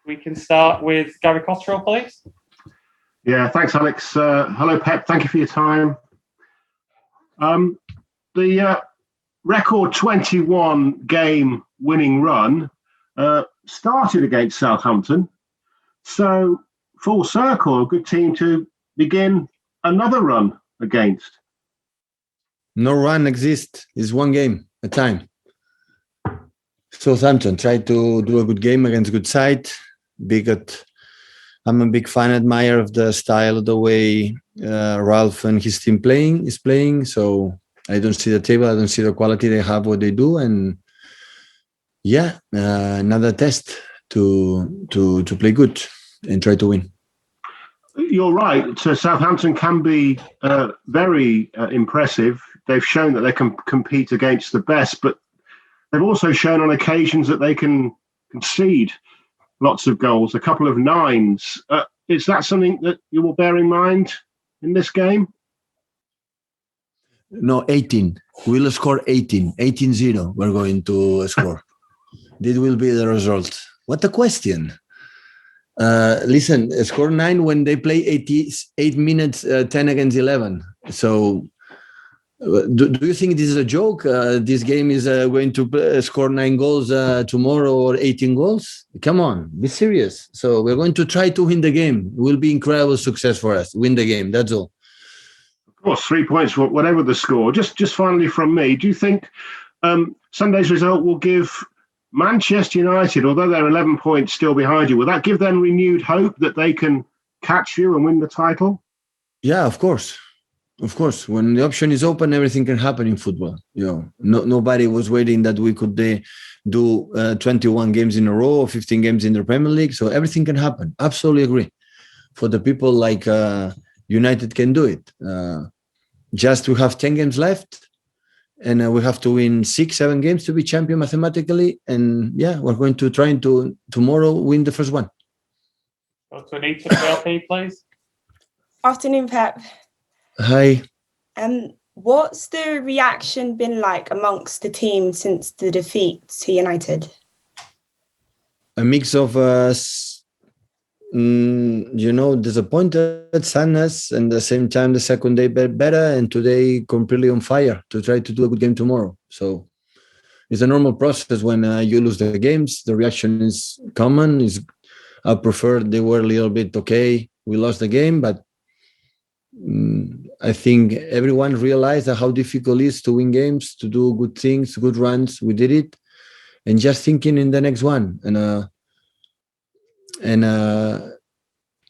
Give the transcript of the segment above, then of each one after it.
We can start with Gary Cotterill, please. Yeah, thanks, Alex. Hello, Pep. Thank you for your time. The record 21 game winning run started against Southampton. So, full circle, a good team to begin another run against. No run exists. It's one game at a time. Southampton tried to do a good game against good side. I'm a big fan, admirer of the style, the way Ralph and his team is playing. So I don't see the table. I don't see the quality they have, what they do. And another test to play good and try to win. You're right. So Southampton can be very impressive. They've shown that they can compete against the best, but they've also shown on occasions that they can concede lots of goals, a couple of nines. Is that something that you will bear in mind in this game? No, 18. We'll score 18. 18-0 we're going to score. This will be the result. What a question. Listen, score 9 when they play 88 minutes, 10 against 11. So do you think this is a joke? This game is going to score 9 goals tomorrow or 18 goals? Come on, be serious. So we're going to try to win the game. It will be incredible success for us. Win the game, that's all. Of course, 3 points, whatever the score. Just finally from me, do you think Sunday's result will give Manchester United, although they're 11 points still behind you, will that give them renewed hope that they can catch you and win the title? Yeah, of course. Of course, when the option is open, everything can happen in football. Nobody was waiting that we could do 21 games in a row or 15 games in the Premier League. So everything can happen. Absolutely agree. For the people like United can do it. Just we have 10 games left, and we have to win 6-7 games to be champion mathematically. And we're going to try to tomorrow win the first one. Go to Anita PLP, please. Afternoon, Pep. Hi. What's the reaction been like amongst the team since the defeat to United? A mix of disappointed, sadness, and at the same time the second day better, and today completely on fire to try to do a good game tomorrow. So it's a normal process when you lose the games. The reaction is common. I prefer they were a little bit okay. We lost the game, but I think everyone realized how difficult it is to win games, to do good things, good runs. We did it, and just thinking in the next one. And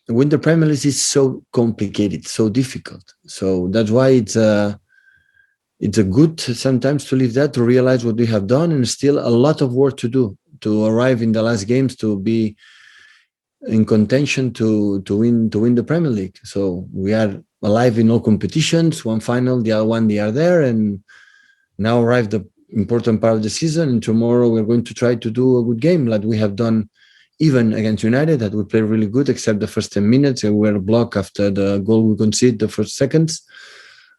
win the Premier League is so complicated, so difficult. So that's why it's a good sometimes to leave that, to realize what we have done, and still a lot of work to do to arrive in the last games to be in contention to win the Premier League. So we are alive in all competitions, one final, the other one they are there, and now arrived the important part of the season. And tomorrow we're going to try to do a good game like we have done even against United, that we played really good except the first 10 minutes, and we were blocked after the goal we conceded the first seconds.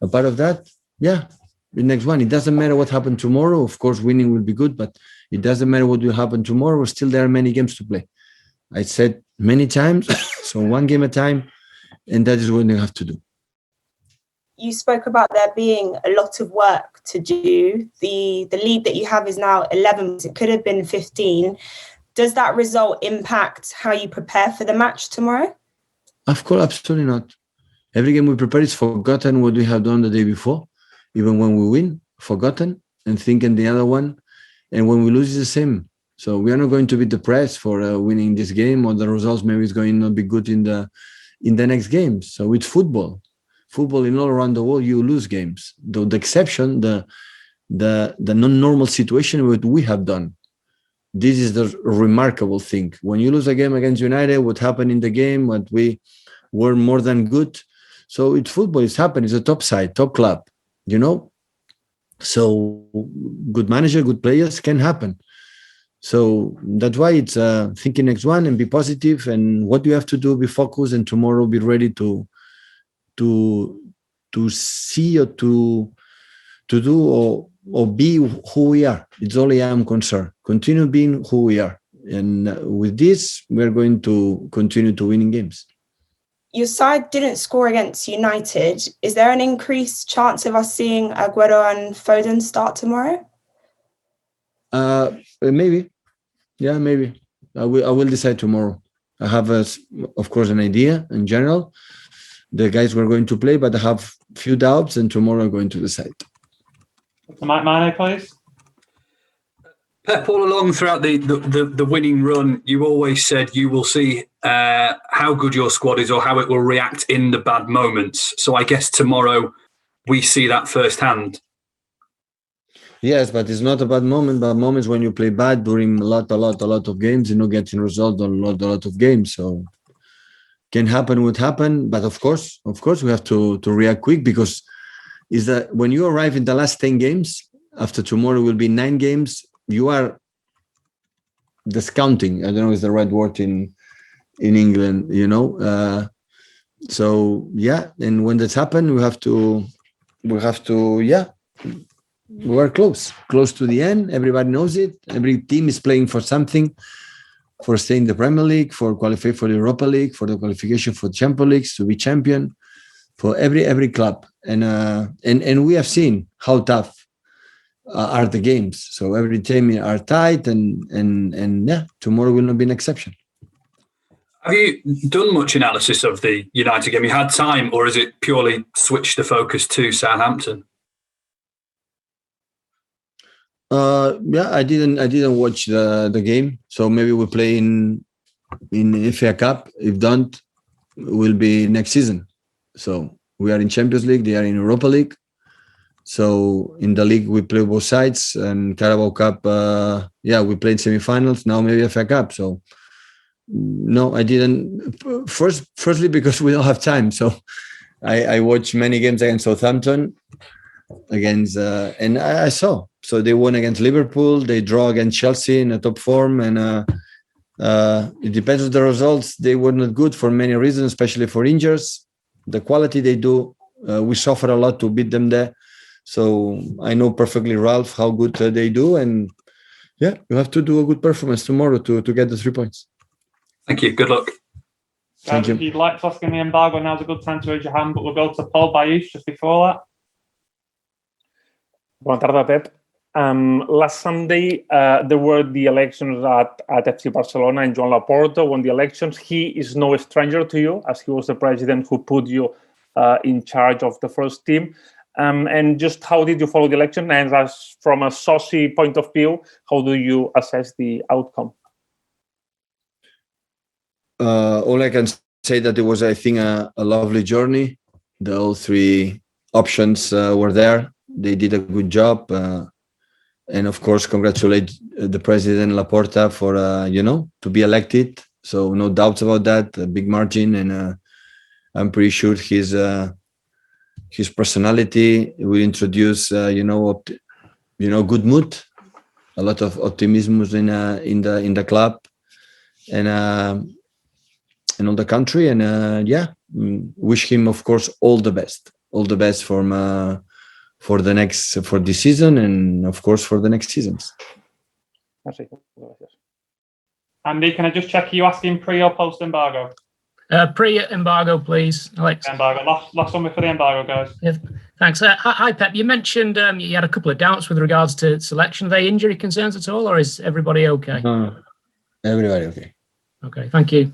A part of that, the next one. It doesn't matter what happened tomorrow. Of course, winning will be good, but it doesn't matter what will happen tomorrow. Still, there are many games to play. I said many times, so one game at a time, and that is what you have to do. You spoke about there being a lot of work to do. The lead that you have is now 11. It could have been 15. Does that result impact how you prepare for the match tomorrow? Of course, absolutely not. Every game we prepare is forgotten what we have done the day before. Even when we win, forgotten, and thinking the other one. And when we lose, it's the same. So we are not going to be depressed for winning this game, or the results maybe is going to not be good in the next games. So it's football. Football in all around the world, you lose games. The exception, the non-normal situation what we have done. This is the remarkable thing. When you lose a game against United, what happened in the game, what we were more than good. So it's football. It's happened. It's a top side, top club, So good manager, good players can happen. So that's why it's thinking next one and be positive, and what you have to do, be focused, and tomorrow be ready to see or to do or be who we are. It's only I'm concerned. Continue being who we are. And with this, we're going to continue to winning games. Your side didn't score against United. Is there an increased chance of us seeing Aguero and Foden start tomorrow? Maybe. Yeah, maybe. I will decide tomorrow. I have, of course, an idea in general. The guys were going to play, but I have few doubts, and tomorrow I'm going to decide. Mike Mane, please. Pep, all along throughout the winning run, you always said you will see how good your squad is or how it will react in the bad moments. So I guess tomorrow we see that firsthand. Yes, but it's not a bad moment, but moments when you play bad during a lot of games, getting result on a lot of games. So can happen, would happen. But of course, we have to react quick, because is that when you arrive in the last 10 games, after tomorrow will be 9 games, you are discounting. I don't know if it's the right word in England, so yeah, and when that's happened, we have to we're close to the end. Everybody knows it. Every team is playing for something, for staying in the Premier League, for qualifying for the Europa League, for the qualification for Champions League, to be champion, for every club. And we have seen how tough are the games. So every team are tight, and yeah, tomorrow will not be an exception. Have you done much analysis of the United game? You had time, or is it purely switched the focus to Southampton? Yeah, I didn't watch the game, so maybe we play in FA Cup. If don't, will be next season. So we are in Champions League, they are in Europa League. So in the league we play both sides, and Carabao Cup, we played semi-finals. Now maybe FA Cup. So no, I didn't. Firstly, because we don't have time. So I watched many games against Southampton, and I saw. So they won against Liverpool. They draw against Chelsea in a top form, and it depends on the results. They were not good for many reasons, especially for injuries. The quality they do, we suffer a lot to beat them there. So I know perfectly, Ralph, how good they do, and yeah, you have to do a good performance tomorrow to get the 3 points. Thank you. Good luck. Thank you. If you'd like to ask in the embargo, now's a good time to raise your hand, but we'll go to Paul Bayoush just before that. Bona tarda, Pep. Last Sunday, there were the elections at FC Barcelona, and Joan Laporta won the elections. He is no stranger to you, as he was the president who put you in charge of the first team. And just how did you follow the election? And as from a saucy point of view, how do you assess the outcome? All I can say that it was, I think, a lovely journey. All 3 options were there. They did a good job. And of course, congratulate the president Laporta for, to be elected. So no doubts about that, a big margin. And I'm pretty sure his personality will introduce, good mood, a lot of optimism in the club and all the country. And wish him, of course, all the best for this season, and of course for the next seasons. Andy, can I just check, are you asking pre or post embargo? Pre-embargo, please, Alex. Embargo. Last one before the embargo, guys. Yeah, thanks. Hi, Pep. You mentioned you had a couple of doubts with regards to selection. Are they injury concerns at all, or is everybody okay? No, everybody okay. Okay, thank you.